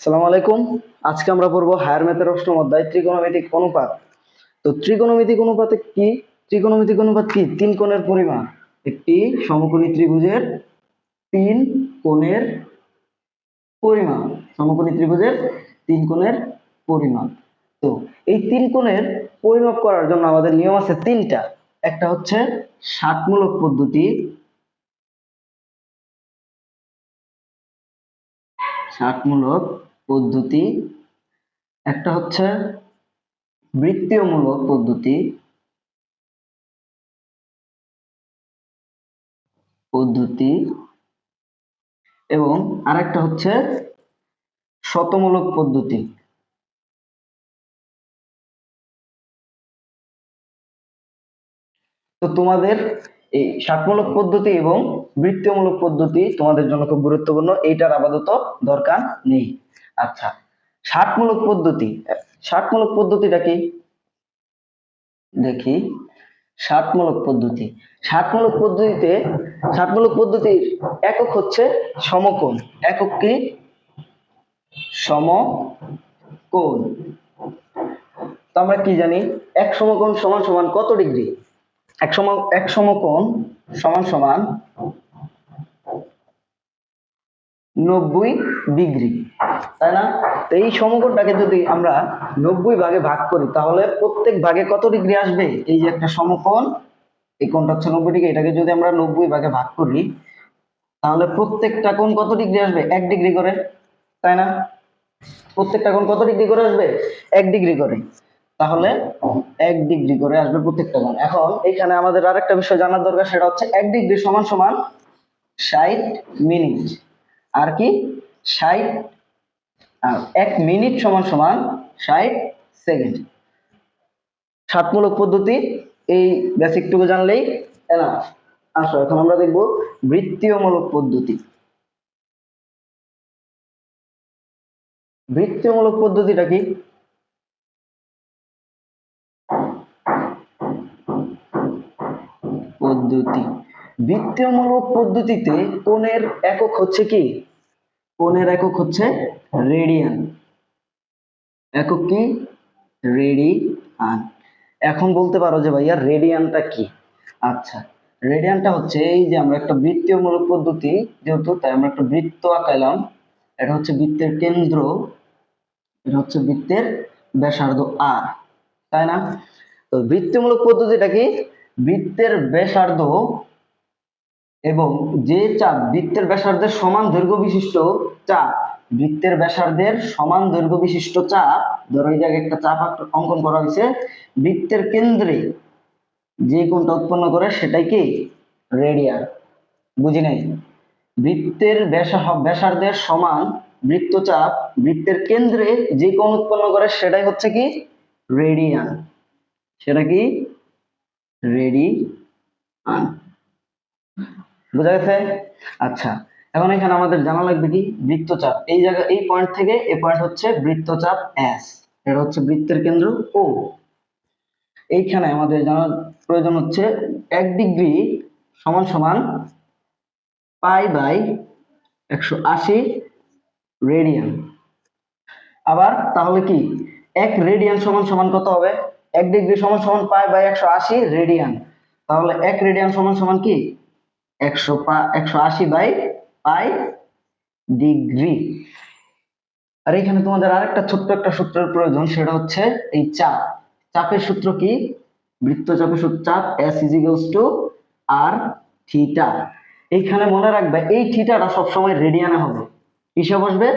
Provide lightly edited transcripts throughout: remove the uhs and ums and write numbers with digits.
আসসালামু আলাইকুম। আজকে আমরা পড়বো হায়ার ম্যাথের অষ্টম অধ্যায় ত্রিকোণমিতিক অনুপাত। তো ত্রিকোণমিতিক অনুপাতে কি? ত্রিকোণমিতিক অনুপাত কি? তিন কোণের পরিমাণ। একটি সমকোণী ত্রিভুজের তিন কোণের পরিমাণ। সমকোণী ত্রিভুজের তিন কোণের পরিমাণ। তো এই তিন কোণের পরিমাপ করার জন্য আমাদের নিয়ম আছে তিনটা। একটা হচ্ছে ষাটমূলক পদ্ধতি, ষাটমূলক পদ্ধতি। একটা হচ্ছে বৃত্তীয়মূলক পদ্ধতি, এবং আরেকটা হচ্ছে শতমূলক পদ্ধতি। তো তোমাদের এই ষাটমূলক পদ্ধতি এবং বৃত্তীয়মূলক পদ্ধতি তোমাদের জন্য খুব গুরুত্বপূর্ণ, এইটার আপাতত দরকার নেই। আচ্ছা, ষাটমূলক পদ্ধতি। ষাটমূলক পদ্ধতিটা কি দেখি। ষাটমূলক পদ্ধতি, ষাটমূলক পদ্ধতির একক হচ্ছে সমকোণ। একক কি? সমকোণ। তো আমরা কি জানি, এক সমকোণ সমান সমান কত ডিগ্রি? এক সমকোণ সমান সমান 90 ডিগ্রি, তাই না? তো এই সমকোণটাকে যদি আমরা 90 ভাগে ভাগ করি তাহলে প্রত্যেক ভাগে কত ডিগ্রি আসবে? এই যে একটা সমকোণ, এই কোণটা হচ্ছে 90 ডিগ্রি, এটাকে যদি আমরা 90 ভাগে ভাগ করি তাহলে প্রত্যেকটা কোণ কত ডিগ্রি আসবে? 1 ডিগ্রি করে, তাই না? প্রত্যেকটা কোণ কত ডিগ্রি করে আসবে? 1 ডিগ্রি করে। তাহলে 1 ডিগ্রি করে আসবে প্রত্যেকটা কোণ। এখন এখানে আমাদের আরেকটা বিষয় জানার দরকার, সেটা হচ্ছে 1 ডিগ্রি সমান সমান 60 মিনিট। আর কি? 60, আর 1 মিনিট সমান সমান 60 সেকেন্ড। ষাটমূলক পদ্ধতি এই বেসিকটুকু জানলেই এনাফ। আসো এখন আমরা দেখব বৃত্তীয়মূলক পদ্ধতি। বৃত্তীয়মূলক পদ্ধতিটা কি? বৃত্তীয়মূলক পদ্ধতিতে কোণের একক হচ্ছে কি? কোণের একক হচ্ছে রেডিয়ান। একক কি? রেডিয়ান। এখন বলতে পারো যে ভাইয়া রেডিয়ানটা কি? আচ্ছা, রেডিয়ানটা হচ্ছে, এই যে আমরা একটা বৃত্তীয়মূলক পদ্ধতি যেহেতু, তাই আমরা একটা বৃত্ত আঁকাইলাম। এটা হচ্ছে বৃত্তের কেন্দ্র, এটা হচ্ছে বৃত্তের ব্যাসার্ধ আর, তাই না? তো বৃত্তীয়মূলক পদ্ধতিটা কি? বৃত্তের ব্যাসার্ধ এবং যে চাপ বৃত্তের ব্যাসার্ধের সমান দৈর্ঘ্য বিশিষ্ট চাপ, বৃত্তের ব্যাসার্ধের সমান দৈর্ঘ্য বিশিষ্ট চাপ, ধরো এই জায়গায় একটা চাপ অঙ্কন করা হয়েছে, বৃত্তের কেন্দ্রে যে কোণটা উৎপন্ন করে সেটাই কি? রেডিয়ান। বুঝি নাই? বৃত্তের ব্যাসার্ধের সমান বৃত্তচাপ বৃত্তের কেন্দ্রে যে কোণ উৎপন্ন করে সেটাই হচ্ছে কি? রেডিয়ান। সেটা কি? রেডিয়ান। বুঝা গেছে? আচ্ছা, এখন এখানে আমাদের জানা লাগবে কি? বৃত্তচাপ। এই জায়গা, এই পয়েন্ট থেকে এই পয়েন্ট হচ্ছে বৃত্তচাপ এস, এটা হচ্ছে বৃত্তের কেন্দ্র ও। এইখানে আমাদের জানার প্রয়োজন হচ্ছে 1 ডিগ্রি সমান সমান পাই বাই 180 রেডিয়ান। আবার তাহলে কি 1 রেডিয়ান সমান সমান কত হবে? 1 ডিগ্রি সমান সমান পাই বাই 180 রেডিয়ান। তাহলে 1 রেডিয়ান সমান সমান কি? 180 বাই পাই ডিগ্রি। আর এখানে তোমাদের আরেকটা ছোট্ট একটা সূত্রের প্রয়োজন, সেটা হচ্ছে এই চাপ। চাপের সূত্র কি? বৃত্তচাপের সূত্র, চাপ S = আর থিটা। এইখানে মনে রাখবে এই থিটাটা সবসময় রেডিয়ানে হবে। কিসে বসবে?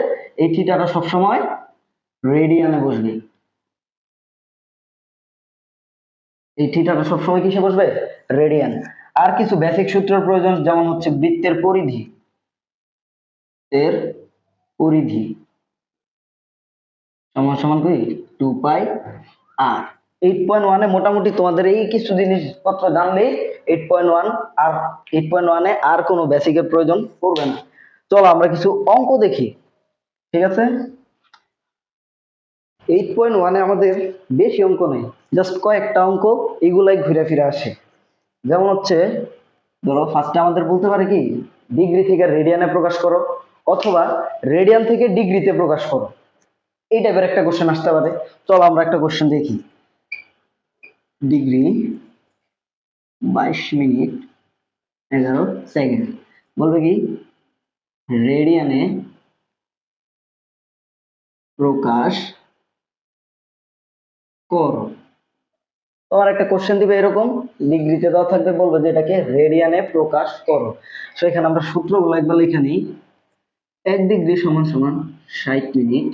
এই থিটাটা সবসময় রেডিয়ানে বসবে। এই থিটাটা সবসময় কিসে বসবে? রেডিয়ান। আর কিছু বেসিক সূত্রের প্রয়োজন, যেমন হচ্ছে বৃত্তের পরিধি, এর পরিধি সমান সমান কি? 2 পাই আর। 8.1 এ মোটামুটি তোমাদের এই কিছু জিনিসপত্র জানলেই 8.1 আর 8.1 এ আর কোনো বেসিকের প্রয়োজন পড়বে না। চলো আমরা কিছু অঙ্ক দেখি, ঠিক আছে? 8.1 এ আমাদের বেশি অঙ্ক নেই, জাস্ট কয়েকটা অঙ্ক, এগুলাই ঘুরে ফিরে আসে। যেমন হচ্ছে, ধরো ফার্স্টে আমাদের বলতে পারে কি ডিগ্রি থেকে রেডিয়ানে প্রকাশ করো, অথবা রেডিয়ান থেকে ডিগ্রিতে প্রকাশ করো। এই টাইপের একটা কোশ্চেন আসতে পারে। চলো আমরা একটা কোশ্চেন দেখি। ডিগ্রি 22 মিনিট 11 সেকেন্ড, বলবে কি রেডিয়ানে প্রকাশ করো। তোমার একটা কোশ্চেন দিবে এরকম, ডিগ্রিতে দেওয়া থাকবে, বলবে যে এটাকে রেডিয়ানে প্রকাশ করো। সো এখানে আমরা সূত্রগুলো একবার লিখে নিই। 1 ডিগ্রি সমান সমান 60 মিনিট,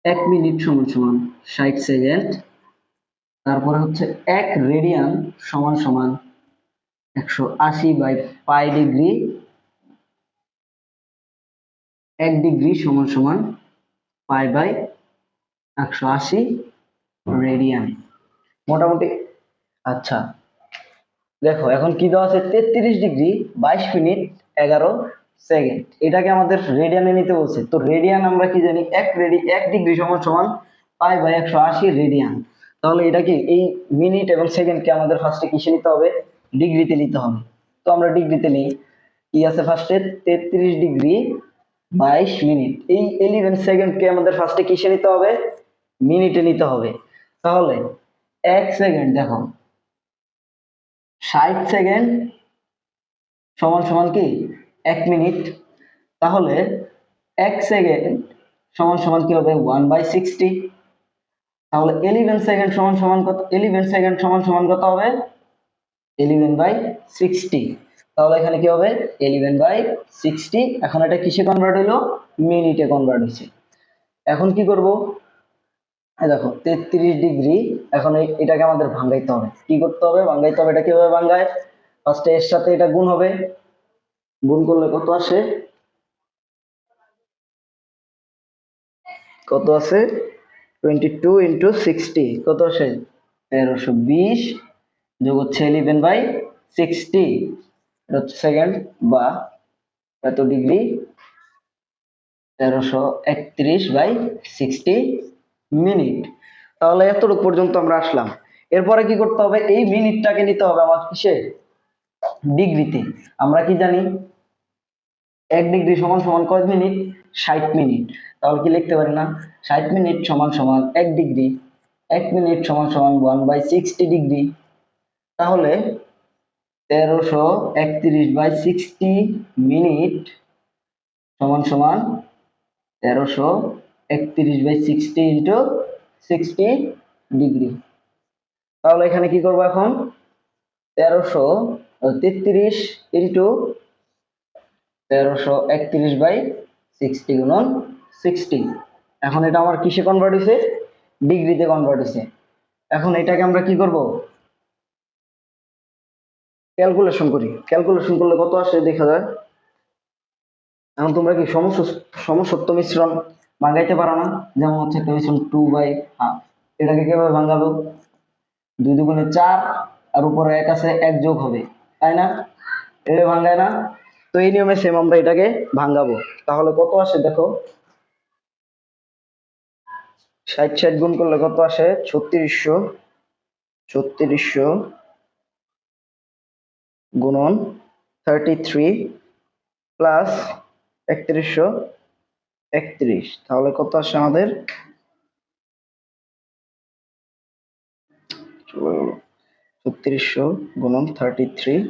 1 মিনিট সমান সমান 60 সেকেন্ড, তারপরে হচ্ছে 1 রেডিয়ান সমান সমান 180 বাই পাই ডিগ্রি, 1 ডিগ্রি সমান সমান পাই বাই 180 রেডিয়ান, মোটামুটি। আচ্ছা দেখো এখন কি দেওয়া আছে, 33 ডিগ্রি 22 মিনিট 11 সেকেন্ড, এটাকে আমাদের রেডিয়ানে নিতে বলছে। তো রেডিয়ান আমরা কি জানি, 1 ডিগ্রি সমান সমান পাই বাই 180 রেডিয়ান। তাহলে এটা কি, এই মিনিট এবং সেকেন্ডকে আমাদের ফার্স্টে কিসে নিতে হবে, ডিগ্রিতে নিতে হবে। তো আমরা ডিগ্রিতে নিই, কি আছে ফার্স্টে, 33 ডিগ্রি 22 মিনিট, এই 11 সেকেন্ডকে আমাদের ফার্স্টে কিসে নিতে হবে, মিনিটে নিতে হবে। তাহলে 1 সেকেন্ড, দেখো 60 সেকেন্ড সমান সমান কি 1 মিনিট, তাহলে 1 সেকেন্ড সমান সমান কি হবে 1/60। তাহলে 11 সেকেন্ড সমান সমান কত, 11 সেকেন্ড সমান সমান কত হবে 11/60। তাহলে এখানে কি হবে 11/60। এখন এটা কিসে কনভার্ট হইলো, মিনিটে কনভার্ট হয়েছে। এখন কি করব, দেখো 33 ডিগ্রি, এখন এটাকে আমাদের ভাঙাইতে হবে। কি করতে হবে, ভাঙাইতে হবে। এটা কিভাবে ভাঙায়, ফার্স্টে এর সাথে এটা গুণ হবে, গুণ করলে কত আসে, কত আছে 22 ইন্টু 60, কত আসে 1320, যোগ হচ্ছে 11/60, এটা হচ্ছে সেকেন্ড, বা এত ডিগ্রি 1331/60 মিনিট। তাহলে এতটুকু পর্যন্ত আমরা আসলাম। এরপরে কি করতে হবে, এই মিনিটটাকে নিতে হবে আমার কিসে, ডিগ্রিতে। আমরা কি জানি 1 ডিগ্রি সমান সমান কয় মিনিট, 60 মিনিট। তাহলে কি লিখতে পারি না, 60 মিনিট সমান সমান 1 ডিগ্রি, 1 মিনিট সমান সমান 1/60 ডিগ্রি। তাহলে 1331/60 মিনিট সমান সমান 1331/60 ইন্টু 60 ডিগ্রি। তাহলে এখানে কি করবো এখন, 1333 ইন্টু 1331/60 গুণন 60। এখন এটা আমার কিসে কনভার্ট হয়েছে, ডিগ্রিতে কনভার্ট হয়েছে। এখন এটাকে আমরা কি করব, ক্যালকুলেশন করি। ক্যালকুলেশন করলে কত আসে দেখা যায়। এখন তোমরা কি সমসত্ব মিশ্রণ ভাঙাইতে পারো না, যেমন হচ্ছে একটা মিশ্রণ 2/2, এটাকে কিভাবে ভাঙাবো, 2 দুগুণে 4, আর উপরে 1 আছে, 1 যোগ হবে, তাই না, এটা ভাঙায় না। তো এই নিয়মে সেম আমরা এটাকে ভাঙাবো। তাহলে কত আসে দেখো, 60 গুণ করলে কত আসে 3600, 3600 গুণন 33 প্লাস 3131, তাহলে কত আসে আমাদের, 3600 গুণন 33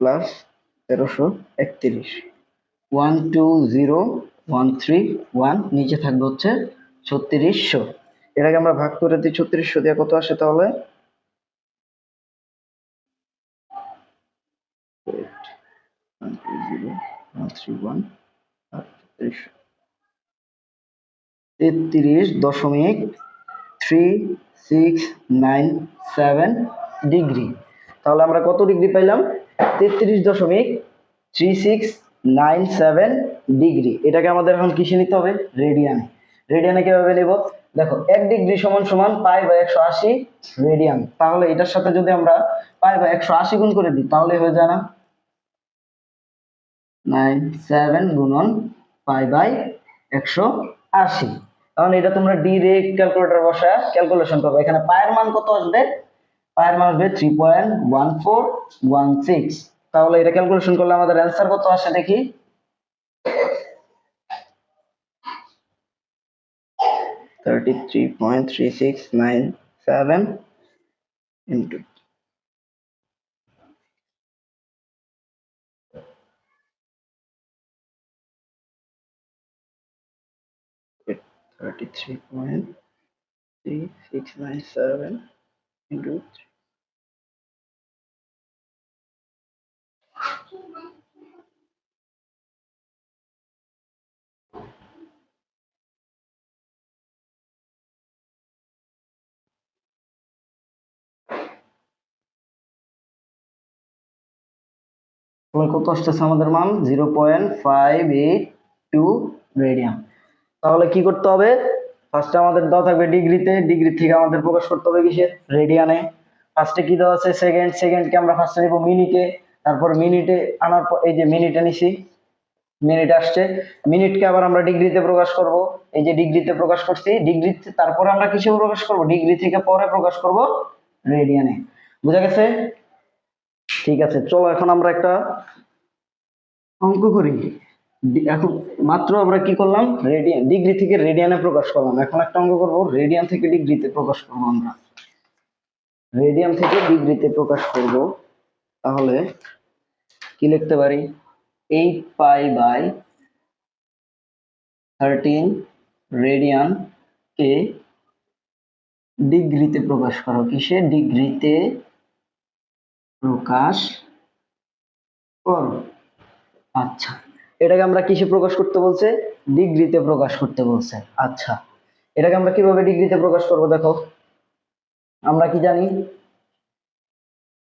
প্লাস 1331, 120131, নিচে থাকবে হচ্ছে 3600। এটাকে আমরা ভাগ করে দিই 3600 দিয়ে, কত আসে তাহলে 33.3697 ডিগ্রি। তাহলে আমরা কত ডিগ্রি পাইলাম, 33.3697 ডিগ্রি। এটাকে আমাদের এখন কিসে নিতে হবে, রেডিয়ানে। রেডিয়ানে কিভাবে নেব, দেখো 1 ডিগ্রি সমান সমান পাই বাই 180 রেডিয়ান। তাহলে এটার সাথে যদি আমরা পাই বাই 180 গুণ করে দিই, তাহলে হয়ে যায় না 97 গুণন পাই বাই 180। তাহলে এটা তোমরা ডিরেক্ট ক্যালকুলেটর বসায় ক্যালকুলেশন করবে। এখানে পায়ের মান কত আসবে, পায়ের মান আসবে 3.1416। তাহলে এটা ক্যালকুলেশন করলে আমাদের অ্যান্সার কত আসে দেখি। $33.3697 into 33.3697 into 3. কত আসতেছে আমাদের মান 0.582 রেডিয়ান। তাহলে কি করতে হবে, ফার্স্টে আমাদের দেওয়া থাকবে ডিগ্রিতে, ডিগ্রি থেকে আমাদের প্রকাশ করতে হবে কিসে, রেডিয়ানে। ফার্স্টে কি দেওয়া আছে সেকেন্ড, সেকেন্ডকে আমরা ফার্স্টে নিব মিনিটে, তারপর মিনিটে আনার পর এই যে মিনিটে নিছি, মিনিট আসছে, মিনিটকে আবার আমরা ডিগ্রিতে প্রকাশ করব, এই যে ডিগ্রিতে প্রকাশ করছি, ডিগ্রিতে তারপরে আমরা কিসে প্রকাশ করব, ডিগ্রি থেকে পরে প্রকাশ করব রেডিয়ানে। বুঝা গেছে? ঠিক আছে, চলো এখন আমরা একটা অঙ্ক করি। এখন মাত্র আমরা কি করলাম, রেডিয়ান, ডিগ্রি থেকে রেডিয়ানে প্রকাশ করলাম, এখন একটা অঙ্ক করব রেডিয়ান থেকে ডিগ্রিতে প্রকাশ করব। আমরা রেডিয়ান থেকে ডিগ্রিতে প্রকাশ করব, তাহলে কি লিখতে পারি, 8π/13 রেডিয়ান কে ডিগ্রিতে প্রকাশ করো, কিসে, ডিগ্রিতে প্রকাশ করো। আচ্ছা, এটাকে আমরা কিসে প্রকাশ করতে বলছে, ডিগ্রিতে প্রকাশ করতে বলছে। আচ্ছা, এটাকে আমরা কিভাবে ডিগ্রিতে প্রকাশ করব, দেখো আমরা কি জানি,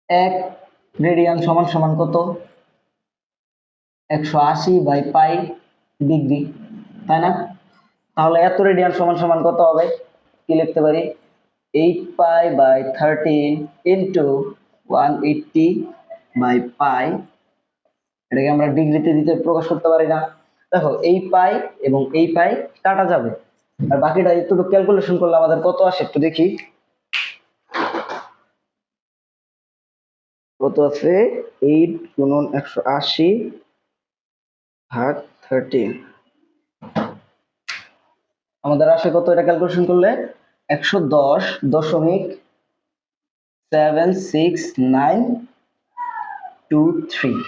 1 রেডিয়ান সমান সমান কত, 180/π ডিগ্রি, তাই না? তাহলে এত রেডিয়ান সমান সমান কত হবে, কি লিখতে পারি, 8π/13 ইন্টু 180/π। এটাকে আমরা ডিগ্রিতে দিতে প্রকাশ করতে পারি না। দেখো এই পাই এবং এই পাই কাটা যাবে, আর বাকিটা একটু ক্যালকুলেশন করলে আমাদের কত আসে একটু দেখি। কত আছে, 8 গুণন 180/13, আমাদের আসে কত, এটা ক্যালকুলেশন করলে 110.76923,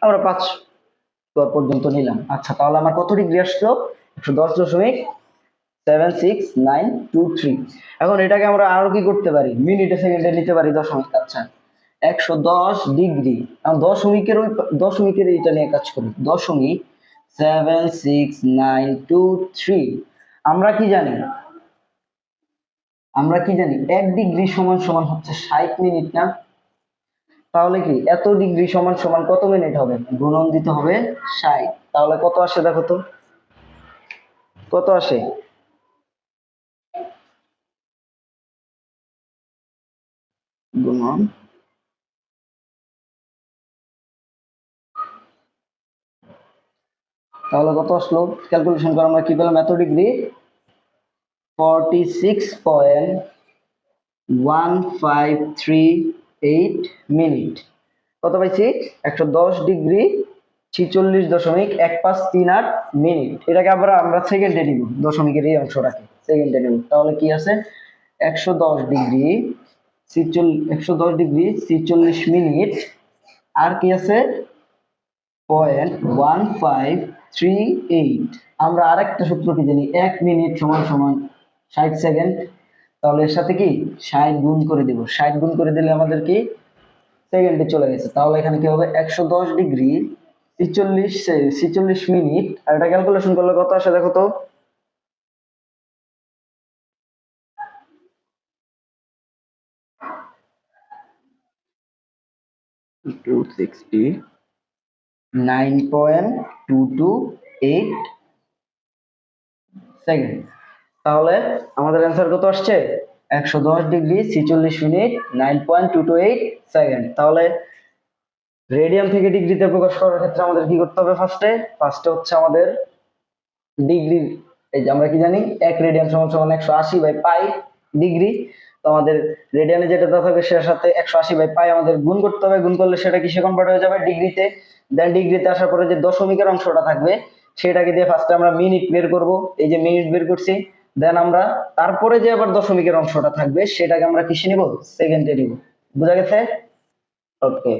আমরা 5 পর্যন্ত নিলাম। আচ্ছা, তাহলে আমার কত ডিগ্রি আসলো, 110.76923। এখন এটাকে আমরা আরো কি করতে পারি, মিনিটে সেকেন্ডে নিতে পারি দশমিক। আচ্ছা, 110 ডিগ্রি, দশমিকের ওই দশমিকের এইটা নিয়ে কাজ করি, 0.76923। আমরা কি জানি, আমরা কি জানি 1 ডিগ্রি সমান সমান হচ্ছে 60 মিনিট না? তাহলে কি এত ডিগ্রি সমান সমান কত মিনিট হবে, গুণন দিতে হবে 60। তাহলে কত আসে দেখো তো, কত আসে, গুণন তাহলে কত আসলো, ক্যালকুলেশন করে আমরা কি পেলাম, এত ডিগ্রি 46.1538 মিনিট। কত পাইছি, 110 ডিগ্রি 46.1538 মিনিট। এটাকে আবার আমরা সেকেন্ডে নিব, দশমিকের এই অংশটাকে সেকেন্ডে নিব, তাহলে কি আছে, 110 ডিগ্রি 46 মিনিট, আর কি আছে 0.1538। আমরা আরেকটা সূত্র কি জানি, 1 মিনিট সমান সমান 60 সেকেন্ড। তাহলে এর সাথে কি 60 গুণ করে দিব, 60 গুণ করে দিলে আমাদের কি সেকেন্ডে চলে গেছে। তাহলে এখানে কি হবে, 110 ডিগ্রি 46 মিনিট, আর এটা ক্যালকুলেশন করলে কত আসে দেখো তো, 269.228 সেকেন্ড। তাহলে আমাদের অ্যান্সার কত আসছে, 110 ডিগ্রি 46 মিনিট 9.228 সেকেন্ড। তাহলে রেডিয়ান থেকে ডিগ্রিতে প্রকাশ করার ক্ষেত্রে আমাদের কি করতে হবে, ফার্স্টে হচ্ছে আমাদের ডিগ্রি, এই যে আমরা কি জানি 1 রেডিয়ান সমান সমান 180/π ডিগ্রি। তো আমাদের রেডিয়ানে যেটা দেওয়া থাকবে সেটার সাথে 180/পাই আমাদের গুণ করতে হবে, গুণ করলে সেটা কিসে কনভার্ট হয়ে যাবে, ডিগ্রিতে। দেন ডিগ্রিতে আসার পরে যে দশমিকের অংশটা থাকবে সেটাকে দিয়ে ফার্স্টে আমরা মিনিট বের করব, এই যে মিনিট বের করছি। দেন আমরা তারপরে যে আবার দশমিকের অংশটা থাকবে সেটাকে আমরা কিসে নিব, সেকেন্ডে নিব। বোঝা গেছে? ওকে।